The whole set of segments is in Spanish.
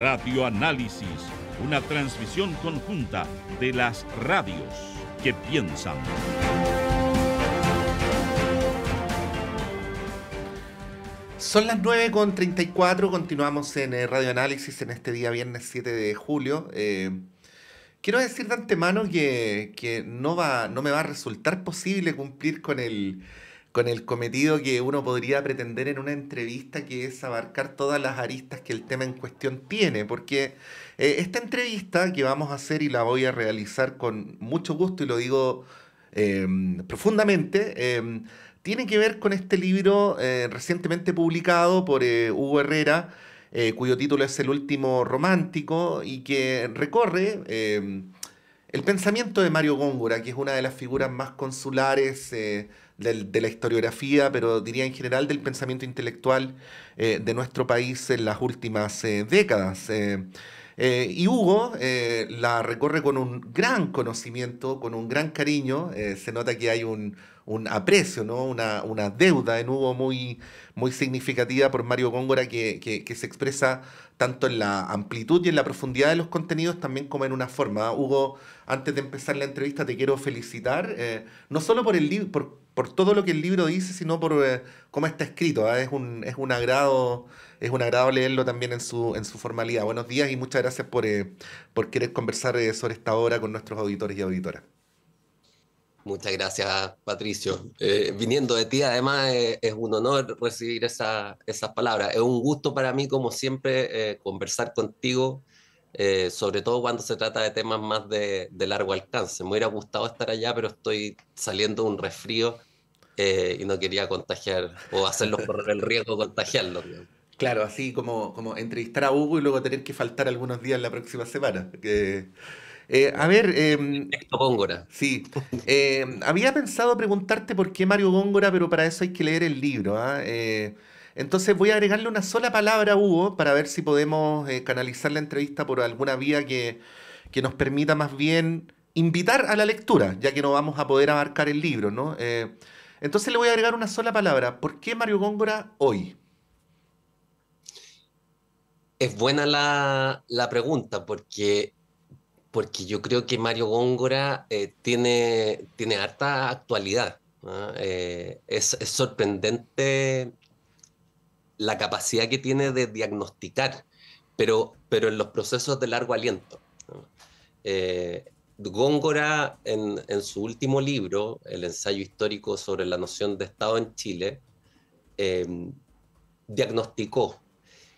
Radio Análisis, una transmisión conjunta de las radios que piensan. Son las 9:34, continuamos en Radio Análisis en este día viernes 7 de julio. Quiero decir de antemano que no me va a resultar posible cumplir con el cometido que uno podría pretender en una entrevista, que es abarcar todas las aristas que el tema en cuestión tiene, porque esta entrevista que vamos a hacer y la voy a realizar con mucho gusto y lo digo profundamente, tiene que ver con este libro recientemente publicado por Hugo Herrera, cuyo título es El último romántico y que recorre el pensamiento de Mario Góngora, que es una de las figuras más consulares de la historiografía, pero diría en general del pensamiento intelectual de nuestro país en las últimas décadas. Y Hugo la recorre con un gran conocimiento, con un gran cariño. Se nota que hay un aprecio, ¿no? Una deuda en Hugo muy significativa por Mario Góngora que se expresa tanto en la amplitud y en la profundidad de los contenidos, también como en una forma. Hugo, antes de empezar la entrevista, te quiero felicitar, no solo por el libro, por todo lo que el libro dice, sino por cómo está escrito. ¿Ah? Es un agrado leerlo también en su formalidad. Buenos días y muchas gracias por querer conversar sobre esta obra con nuestros auditores y auditoras. Muchas gracias, Patricio. Viniendo de ti, además, es un honor recibir esas palabras. Es un gusto para mí, como siempre, conversar contigo, sobre todo cuando se trata de temas más de largo alcance. Me hubiera gustado estar allá, pero estoy saliendo de un resfrío y no quería contagiar o hacerlos correr el riesgo de contagiarlos, digamos. Claro, así como entrevistar a Hugo y luego tener que faltar algunos días la próxima semana. A ver, Esto Góngora. sí, había pensado preguntarte por qué Mario Góngora, pero para eso hay que leer el libro. ¿Ah? Entonces voy a agregarle una sola palabra a Hugo para ver si podemos canalizar la entrevista por alguna vía que nos permita más bien invitar a la lectura, ya que no vamos a poder abarcar el libro, ¿no? Entonces le voy a agregar una sola palabra. ¿Por qué Mario Góngora hoy? Es buena la pregunta porque yo creo que Mario Góngora tiene harta actualidad, ¿no? Es sorprendente la capacidad que tiene de diagnosticar, pero en los procesos de largo aliento, ¿no? Góngora, en su último libro, el ensayo histórico sobre la noción de Estado en Chile, eh, diagnosticó,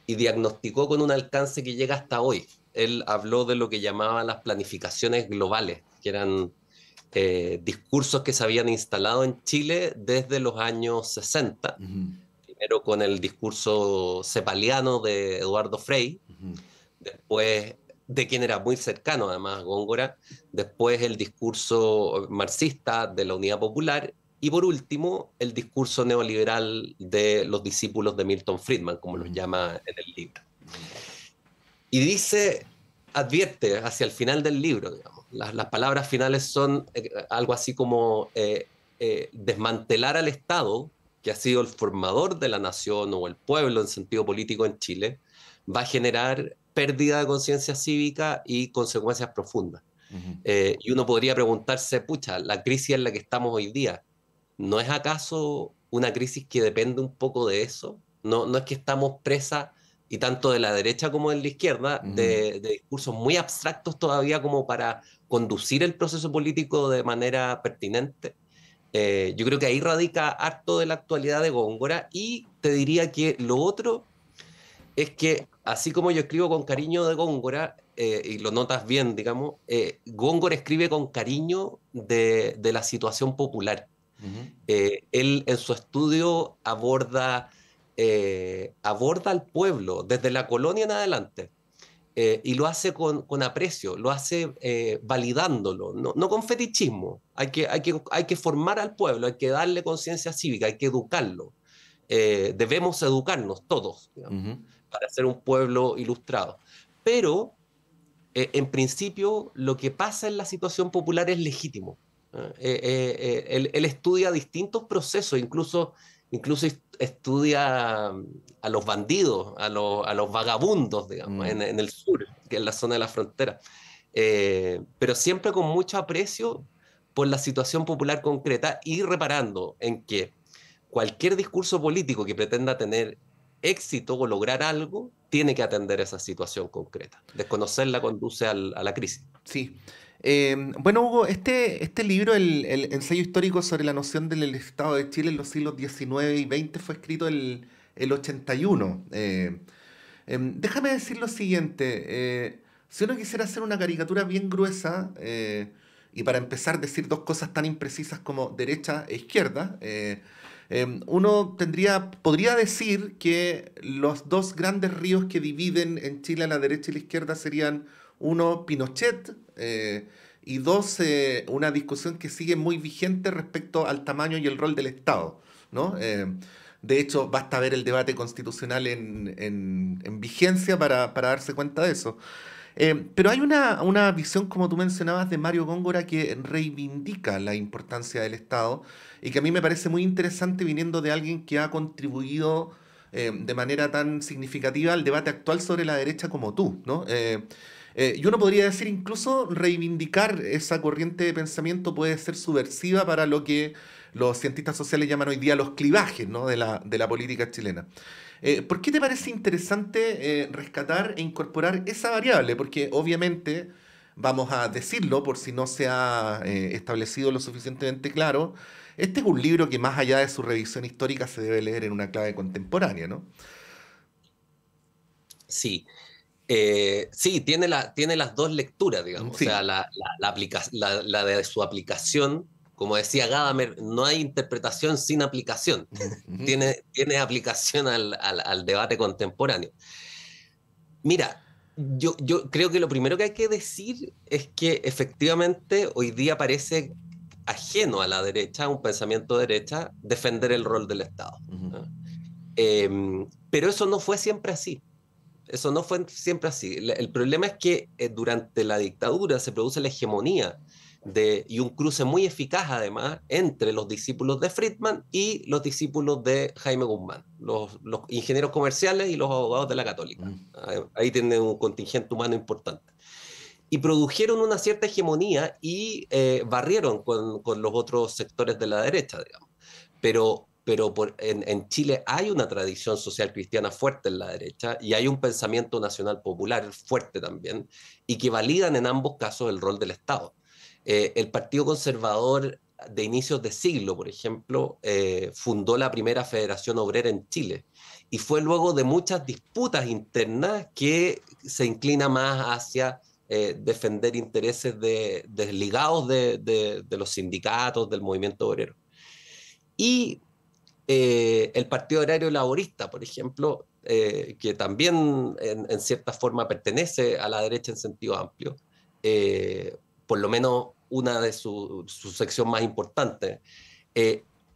y diagnosticó con un alcance que llega hasta hoy. Él habló de lo que llamaba las planificaciones globales, que eran discursos que se habían instalado en Chile desde los años 60, Ujú, primero con el discurso cepaliano de Eduardo Frei, ujú, después de quien era muy cercano además Góngora, después el discurso marxista de la Unidad Popular y por último el discurso neoliberal de los discípulos de Milton Friedman, como los ujú, llama en el libro. ujú. Y dice, advierte hacia el final del libro, digamos, las palabras finales son algo así como desmantelar al Estado, que ha sido el formador de la nación o el pueblo en sentido político en Chile, va a generar pérdida de conciencia cívica y consecuencias profundas. Ujú. Y uno podría preguntarse, pucha, la crisis en la que estamos hoy día, ¿no es acaso una crisis que depende un poco de eso? No es que estamos presas, y tanto de la derecha como de la izquierda, Ujú. de discursos muy abstractos todavía como para conducir el proceso político de manera pertinente. Yo creo que ahí radica harto de la actualidad de Góngora y te diría que lo otro es que, así como yo escribo con cariño de Góngora, y lo notas bien, digamos, Góngora escribe con cariño de la situación popular. Ujú, Él en su estudio aborda al pueblo desde la colonia en adelante. Y lo hace con aprecio, lo hace validándolo, no con fetichismo. Hay que formar al pueblo, hay que darle conciencia cívica, hay que educarlo. Debemos educarnos todos, digamos, ujú. para ser un pueblo ilustrado. Pero, en principio, lo que pasa en la situación popular es legítimo. Él estudia distintos procesos, incluso incluso estudia a los bandidos, a los vagabundos, digamos, en el sur, que es la zona de la frontera. Pero siempre con mucho aprecio por la situación popular concreta y reparando en que cualquier discurso político que pretenda tener éxito o lograr algo tiene que atender esa situación concreta. Desconocerla conduce a la crisis. Sí. Bueno, Hugo, este libro, el ensayo histórico sobre la noción del Estado de Chile en los siglos XIX y XX, fue escrito el 81. Déjame decir lo siguiente. Si uno quisiera hacer una caricatura bien gruesa, y para empezar decir dos cosas tan imprecisas como derecha e izquierda, uno podría decir que los dos grandes ríos que dividen en Chile a la derecha y la izquierda serían uno, Pinochet, y dos, una discusión que sigue muy vigente respecto al tamaño y el rol del Estado, ¿no? De hecho, basta ver el debate constitucional en vigencia para darse cuenta de eso. Pero hay una visión, como tú mencionabas, de Mario Góngora que reivindica la importancia del Estado y que a mí me parece muy interesante viniendo de alguien que ha contribuido de manera tan significativa al debate actual sobre la derecha como tú, ¿no? Y uno podría decir incluso reivindicar esa corriente de pensamiento puede ser subversiva para lo que los cientistas sociales llaman hoy día los clivajes, ¿no? de la política chilena. ¿Por qué te parece interesante rescatar e incorporar esa variable? Porque obviamente, vamos a decirlo por si no se ha establecido lo suficientemente claro, este es un libro que más allá de su revisión histórica se debe leer en una clave contemporánea, ¿no? Sí. Sí, tiene las dos lecturas, digamos. Sí. O sea, la de su aplicación, como decía Gadamer, no hay interpretación sin aplicación. Tiene aplicación al debate contemporáneo. Mira, yo creo que lo primero que hay que decir es que efectivamente hoy día parece ajeno a la derecha, a un pensamiento de derecha, defender el rol del Estado, ¿no? Pero eso no fue siempre así. Eso no fue siempre así. El problema es que durante la dictadura se produce la hegemonía y un cruce muy eficaz, además, entre los discípulos de Friedman y los discípulos de Jaime Guzmán, los ingenieros comerciales y los abogados de la Católica. Ahí tienen un contingente humano importante. Y produjeron una cierta hegemonía y barrieron con los otros sectores de la derecha, digamos. Pero en Chile hay una tradición social cristiana fuerte en la derecha y hay un pensamiento nacional popular fuerte también y que validan en ambos casos el rol del Estado. El Partido Conservador de inicios de siglo, por ejemplo, fundó la primera Federación Obrera en Chile y fue luego de muchas disputas internas que se inclina más hacia defender intereses desligados de los sindicatos, del movimiento obrero. Y el Partido Agrario Laborista, por ejemplo, que también en cierta forma pertenece a la derecha en sentido amplio, por lo menos una de su sección más importante,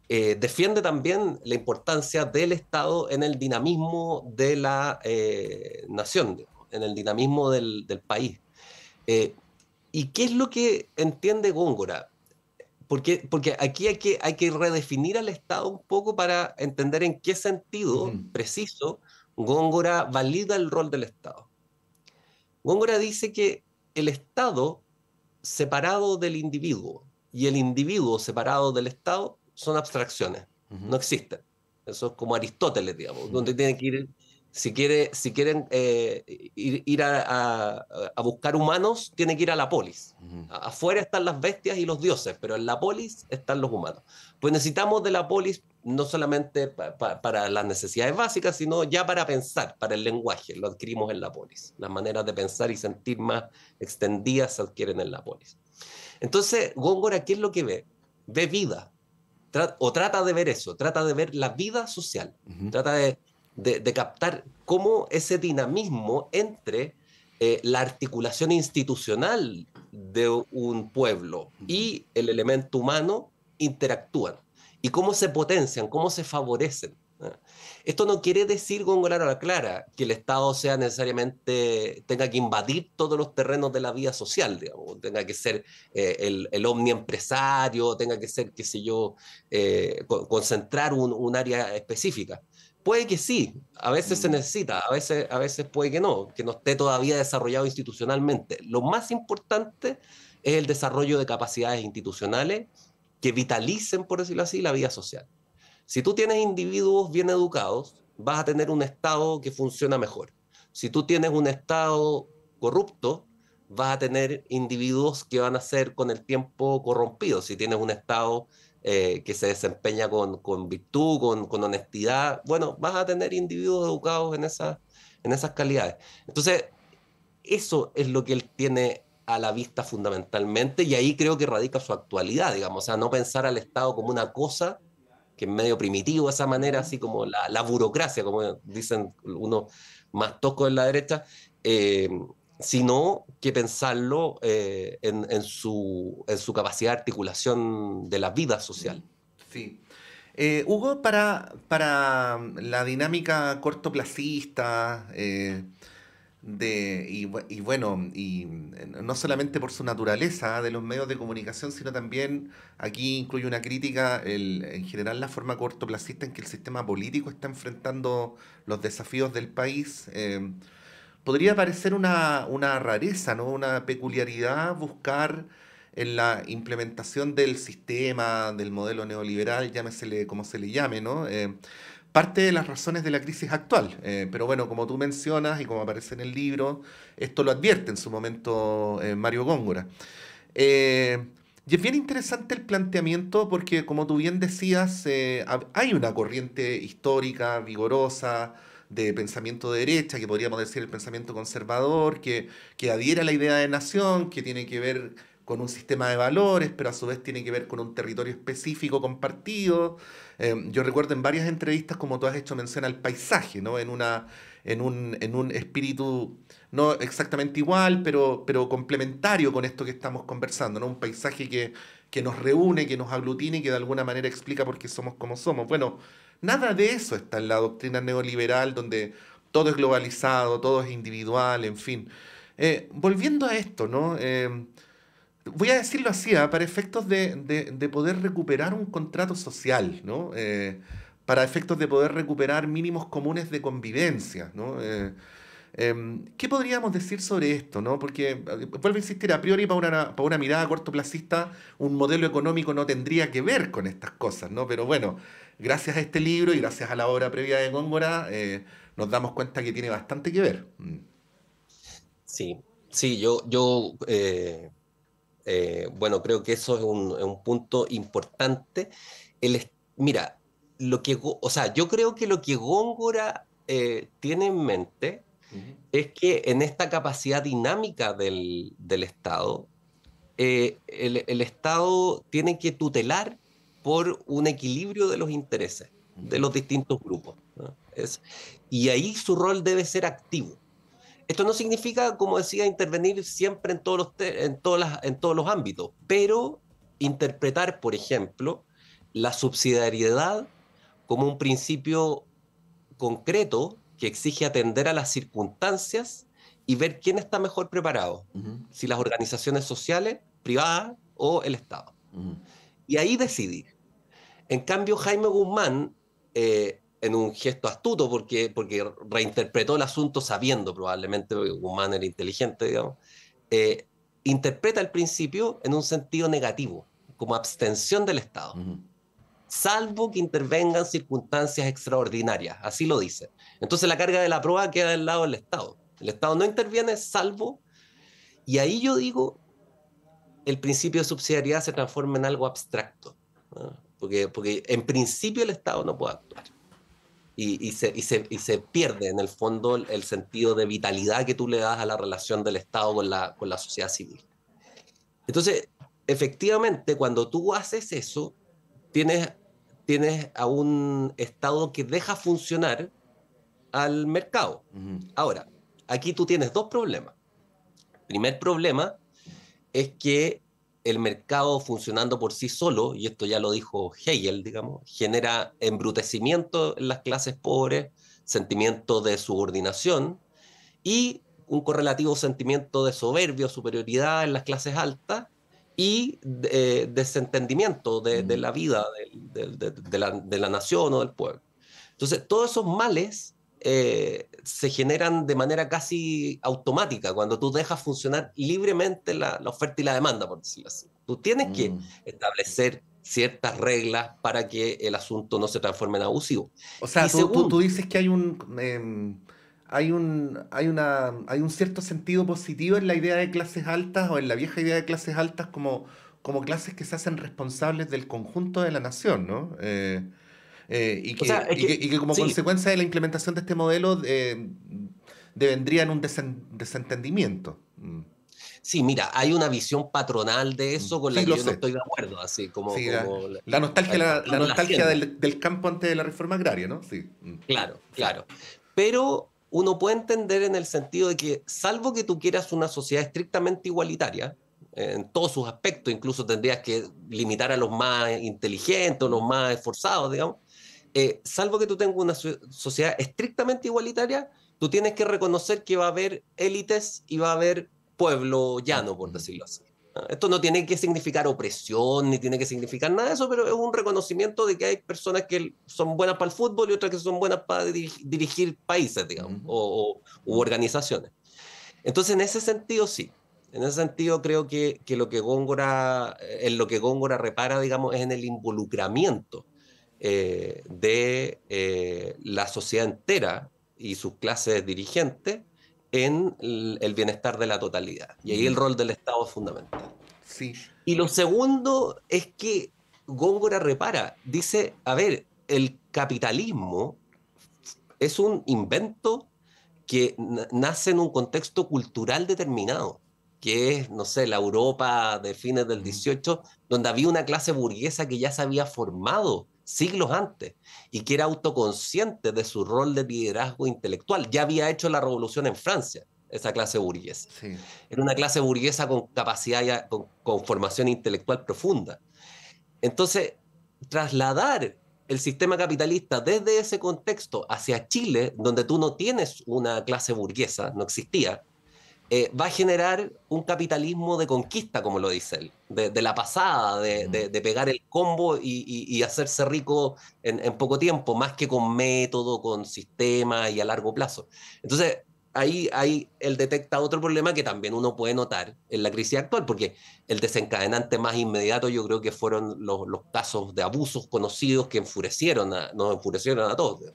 defiende también la importancia del Estado en el dinamismo de la nación, en el dinamismo del país. ¿Y qué es lo que entiende Góngora? Porque aquí hay que redefinir al Estado un poco para entender en qué sentido preciso Góngora valida el rol del Estado. Góngora dice que el Estado separado del individuo y el individuo separado del Estado son abstracciones, no existen. Eso es como Aristóteles, digamos, donde tienen que ir, si quieren ir a buscar humanos, tienen que ir a la polis. Afuera están las bestias y los dioses, pero en la polis están los humanos. Pues necesitamos de la polis no solamente para las necesidades básicas, sino ya para pensar, para el lenguaje, lo adquirimos en la polis. Las maneras de pensar y sentir más extendidas se adquieren en la polis. Entonces, Góngora, ¿qué es lo que ve? Ve vida, o trata de ver eso, trata de ver la vida social, trata de captar cómo ese dinamismo entre la articulación institucional de un pueblo y el elemento humano interactúan y cómo se potencian, cómo se favorecen. Esto no quiere decir, Góngora, a la clara, que el Estado sea necesariamente, tenga que invadir todos los terrenos de la vida social, digamos, tenga que ser el omniempresario, tenga que ser, qué sé yo, concentrar un área específica. Puede que sí, a veces se necesita, a veces puede que no esté todavía desarrollado institucionalmente. Lo más importante es el desarrollo de capacidades institucionales que vitalicen, por decirlo así, la vida social. Si tú tienes individuos bien educados, vas a tener un Estado que funciona mejor. Si tú tienes un Estado corrupto, vas a tener individuos que van a ser con el tiempo corrompidos. Si tienes un Estado que se desempeña con virtud, con honestidad, bueno, vas a tener individuos educados en esas calidades. Entonces, eso es lo que él tiene a la vista fundamentalmente, y ahí creo que radica su actualidad, digamos, o sea, no pensar al Estado como una cosa que es medio primitivo de esa manera, así como la burocracia, como dicen unos más toscos en la derecha, eh, sino que pensarlo en su capacidad de articulación de la vida social. Sí. Hugo, para la dinámica cortoplacista, y bueno, no solamente por su naturaleza de los medios de comunicación, sino también aquí incluye una crítica en general la forma cortoplacista en que el sistema político está enfrentando los desafíos del país. Podría parecer una rareza, ¿no? Una peculiaridad buscar en la implementación del sistema, del modelo neoliberal, llámesele como se le llame, ¿no? Parte de las razones de la crisis actual. Pero bueno, como tú mencionas y como aparece en el libro, esto lo advierte en su momento Mario Góngora. Y es bien interesante el planteamiento porque, como tú bien decías, hay una corriente histórica, vigorosa, de pensamiento de derecha, que podríamos decir el pensamiento conservador, que adhiere a la idea de nación, que tiene que ver con un sistema de valores, pero a su vez tiene que ver con un territorio específico compartido. Yo recuerdo en varias entrevistas, como tú has hecho mención al paisaje, ¿no? En un espíritu no exactamente igual, pero complementario con esto que estamos conversando, ¿no? Un paisaje que nos reúne, que nos aglutina y que de alguna manera explica por qué somos como somos. Bueno, nada de eso está en la doctrina neoliberal, donde todo es globalizado, todo es individual, en fin. Volviendo a esto, ¿no? Voy a decirlo así, para efectos de poder recuperar un contrato social, ¿no? Para efectos de poder recuperar mínimos comunes de convivencia, ¿no? ¿Qué podríamos decir sobre esto, ¿no? Porque, vuelvo a insistir, a priori para una mirada cortoplacista, un modelo económico no tendría que ver con estas cosas, ¿no? Pero bueno, gracias a este libro y gracias a la obra previa de Góngora, nos damos cuenta que tiene bastante que ver. Sí, sí, bueno, creo que eso es un punto importante. Mira, o sea, yo creo que lo que Góngora tiene en mente Ujú. es que en esta capacidad dinámica del Estado, el Estado tiene que tutelar por un equilibrio de los intereses de Ujú. los distintos grupos, ¿no? Y ahí su rol debe ser activo. Esto no significa, como decía, intervenir siempre en en todos los ámbitos, pero interpretar, por ejemplo, la subsidiariedad como un principio concreto que exige atender a las circunstancias y ver quién está mejor preparado, Ujú. si las organizaciones sociales, privadas o el Estado. Ujú. Y ahí decidir. En cambio, Jaime Guzmán, en un gesto astuto, porque reinterpretó el asunto sabiendo probablemente, porque Guzmán era inteligente, digamos, eh, interpreta el principio en un sentido negativo, como abstención del Estado, Ujú. salvo que intervengan circunstancias extraordinarias, así lo dice. Entonces la carga de la prueba queda del lado del Estado. El Estado no interviene salvo, y ahí yo digo, el principio de subsidiariedad se transforma en algo abstracto, ¿no? Porque en principio el Estado no puede actuar. Y se pierde en el fondo el sentido de vitalidad que tú le das a la relación del Estado con la sociedad civil. Entonces, efectivamente, cuando tú haces eso, tienes, tienes a un Estado que deja funcionar al mercado. Ujú. Ahora, aquí tú tienes dos problemas. El primer problema es que el mercado funcionando por sí solo, y esto ya lo dijo Hegel, digamos, genera embrutecimiento en las clases pobres, sentimiento de subordinación y un correlativo sentimiento de soberbia o superioridad en las clases altas y desentendimiento de la vida de la nación o del pueblo. Entonces, todos esos males se generan de manera casi automática cuando tú dejas funcionar libremente la oferta y la demanda, por decirlo así. Tú tienes que establecer ciertas reglas para que el asunto no se transforme en abusivo. O sea, Y segundo, tú dices que hay un cierto sentido positivo en la idea de clases altas o en la vieja idea de clases altas como clases que se hacen responsables del conjunto de la nación, ¿no? o sea, es que, Y que como sí, consecuencia de la implementación de este modelo devendría en un desentendimiento. sí, mira, hay una visión patronal de eso con la Sí, que lo yo no sé. estoy de acuerdo, así como, Sí, como la, el la patrón de la nostalgia hacienda. del campo antes de la reforma agraria, ¿no? Sí. Claro, Sí. claro. Pero uno puede entender en el sentido de que, salvo que tú quieras una sociedad estrictamente igualitaria, en todos sus aspectos, incluso tendrías que limitar a los más inteligentes, o los más esforzados, digamos, salvo que tú tengas una sociedad estrictamente igualitaria, tú tienes que reconocer que va a haber élites y va a haber pueblo llano, por decirlo así. Esto no tiene que significar opresión, ni tiene que significar nada de eso, pero es un reconocimiento de que hay personas que son buenas para el fútbol y otras que son buenas para dirigir países, digamos, u organizaciones. Entonces, en ese sentido, sí. En ese sentido, creo que lo que Góngora, en lo que Góngora repara, digamos, es en el involucramiento de la sociedad entera y sus clases dirigentes en el bienestar de la totalidad. Y ahí el rol del Estado es fundamental. Sí. Y lo segundo es que Góngora repara, dice, a ver, el capitalismo es un invento que nace en un contexto cultural determinado, que es, no sé, la Europa de fines del 18, donde había una clase burguesa que ya se había formado siglos antes y que era autoconsciente de su rol de liderazgo intelectual. Ya había hecho la revolución en Francia, esa clase burguesa. Sí. Era una clase burguesa con capacidad, con formación intelectual profunda. Entonces, trasladar el sistema capitalista desde ese contexto hacia Chile, donde tú no tienes una clase burguesa, no existía, va a generar un capitalismo de conquista, como lo dice él, de la pasada, de pegar el combo y hacerse rico en poco tiempo, más que con método, con sistema y a largo plazo. Entonces, ahí él detecta otro problema que también uno puede notar en la crisis actual, porque el desencadenante más inmediato yo creo que fueron los casos de abusos conocidos que nos enfurecieron a todos.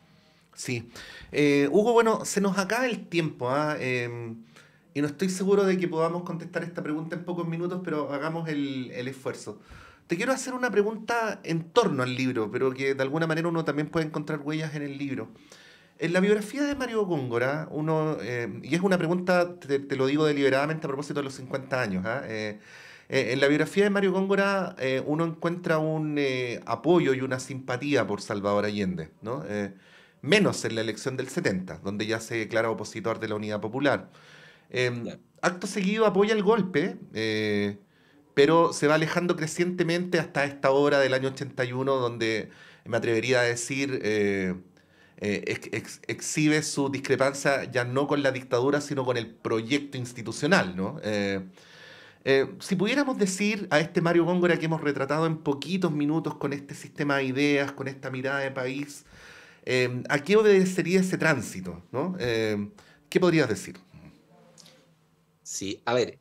Sí. Hugo, bueno, se nos acaba el tiempo, ¿ah? Y no estoy seguro de que podamos contestar esta pregunta en pocos minutos, pero hagamos el esfuerzo. Te quiero hacer una pregunta en torno al libro, pero que de alguna manera uno también puede encontrar huellas en el libro. En la biografía de Mario Góngora, y es una pregunta, te lo digo deliberadamente a propósito de los 50 años, ¿ah? En la biografía de Mario Góngora uno encuentra un apoyo y una simpatía por Salvador Allende, ¿no? Menos en la elección del 70, donde ya se declara opositor de la Unidad Popular. Acto seguido apoya el golpe, pero se va alejando crecientemente hasta esta hora del año 81, donde me atrevería a decir exhibe su discrepancia ya no con la dictadura, sino con el proyecto institucional, ¿no? Si pudiéramos decir a este Mario Góngora que hemos retratado en poquitos minutos con este sistema de ideas, con esta mirada de país, ¿a qué obedecería ese tránsito, ¿no? ¿Qué podrías decir? Sí, a ver,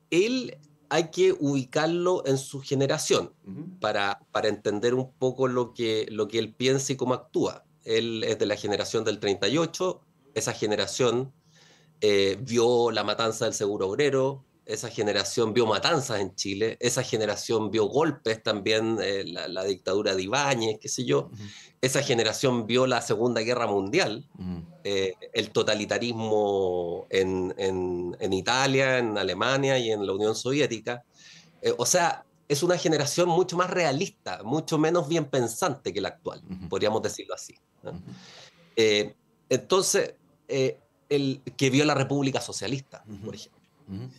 él hay que ubicarlo en su generación Ujú. para entender un poco lo que él piensa y cómo actúa. Él es de la generación del 38, esa generación vio la matanza del Seguro Obrero, esa generación vio matanzas en Chile, esa generación vio golpes también, la dictadura de Ibáñez, qué sé yo, Ujú. esa generación vio la Segunda Guerra Mundial, Ujú. el totalitarismo en Italia, en Alemania y en la Unión Soviética. O sea, es una generación mucho más realista, mucho menos bien pensante que la actual, Ujú. podríamos decirlo así, ¿no? Ujú. Eh, entonces, el que vio la República Socialista, Ujú. por ejemplo. Ujú.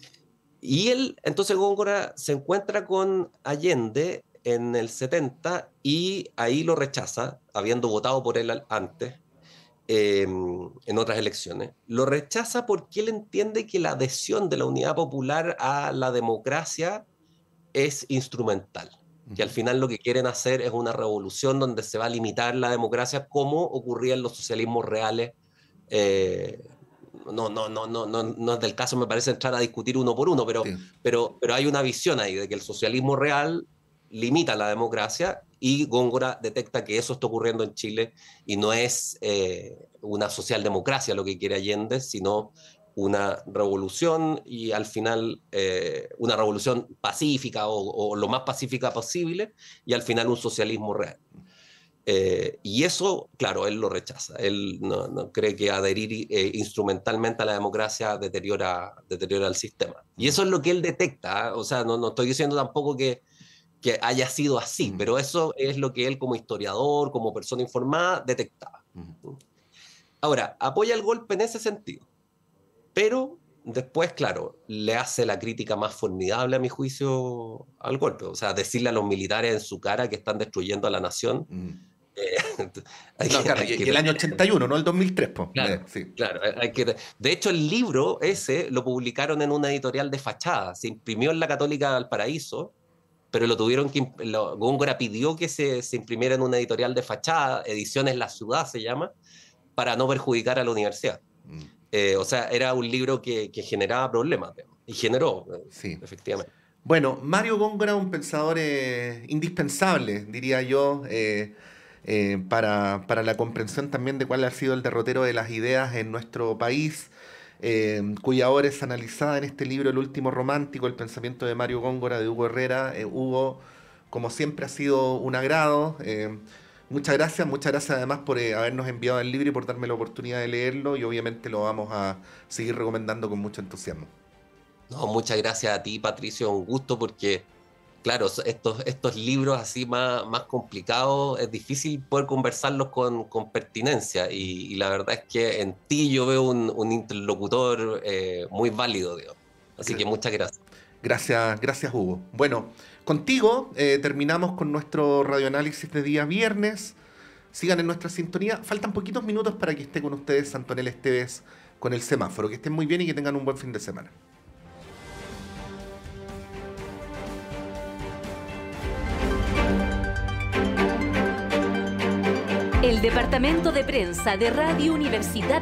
Y él, entonces Góngora se encuentra con Allende en el 70 y ahí lo rechaza, habiendo votado por él antes, en otras elecciones. Lo rechaza porque él entiende que la adhesión de la Unidad Popular a la democracia es instrumental, que al final lo que quieren hacer es una revolución donde se va a limitar la democracia como ocurría en los socialismos reales. No es del caso, me parece, entrar a discutir uno por uno, Sí. pero hay una visión ahí de que el socialismo real limita la democracia y Góngora detecta que eso está ocurriendo en Chile y no es una socialdemocracia lo que quiere Allende, sino una revolución y al final una revolución pacífica o lo más pacífica posible y al final un socialismo real. Y eso, claro, él lo rechaza. Él no cree que adherir instrumentalmente a la democracia deteriora el sistema. Y eso es lo que él detecta, ¿eh? O sea, no estoy diciendo tampoco que haya sido así, pero eso es lo que él como historiador, como persona informada, detectaba. Ahora, apoya el golpe en ese sentido, pero después, claro, le hace la crítica más formidable, a mi juicio, al golpe. O sea, decirle a los militares en su cara que están destruyendo a la nación. Claro, y el año 81, no el 2003, pues. Claro, sí. claro. De hecho, el libro ese lo publicaron en una editorial de fachada. Se imprimió en la Católica de Valparaíso, pero lo tuvieron que... Góngora pidió que se imprimiera en una editorial de fachada, Ediciones La Ciudad se llama, para no perjudicar a la universidad. O sea, era un libro que generaba problemas, y generó, sí, efectivamente. Bueno, Mario Góngora, un pensador indispensable, diría yo, para la comprensión también de cuál ha sido el derrotero de las ideas en nuestro país, cuya obra es analizada en este libro, El último romántico, el pensamiento de Mario Góngora, de Hugo Herrera. Hugo, como siempre, ha sido un agrado. Muchas gracias además por habernos enviado el libro y por darme la oportunidad de leerlo, y obviamente lo vamos a seguir recomendando con mucho entusiasmo. No, muchas gracias a ti, Patricio, un gusto porque, claro, estos libros así más complicados es difícil poder conversarlos con pertinencia y la verdad es que en ti yo veo un interlocutor muy válido, digamos. Así que muchas gracias. Gracias Hugo. Bueno, contigo terminamos con nuestro radioanálisis de día viernes. Sigan en nuestra sintonía. Faltan poquitos minutos para que esté con ustedes Antonella Esteves con el semáforo. Que estén muy bien y que tengan un buen fin de semana. El Departamento de Prensa de Radio Universidad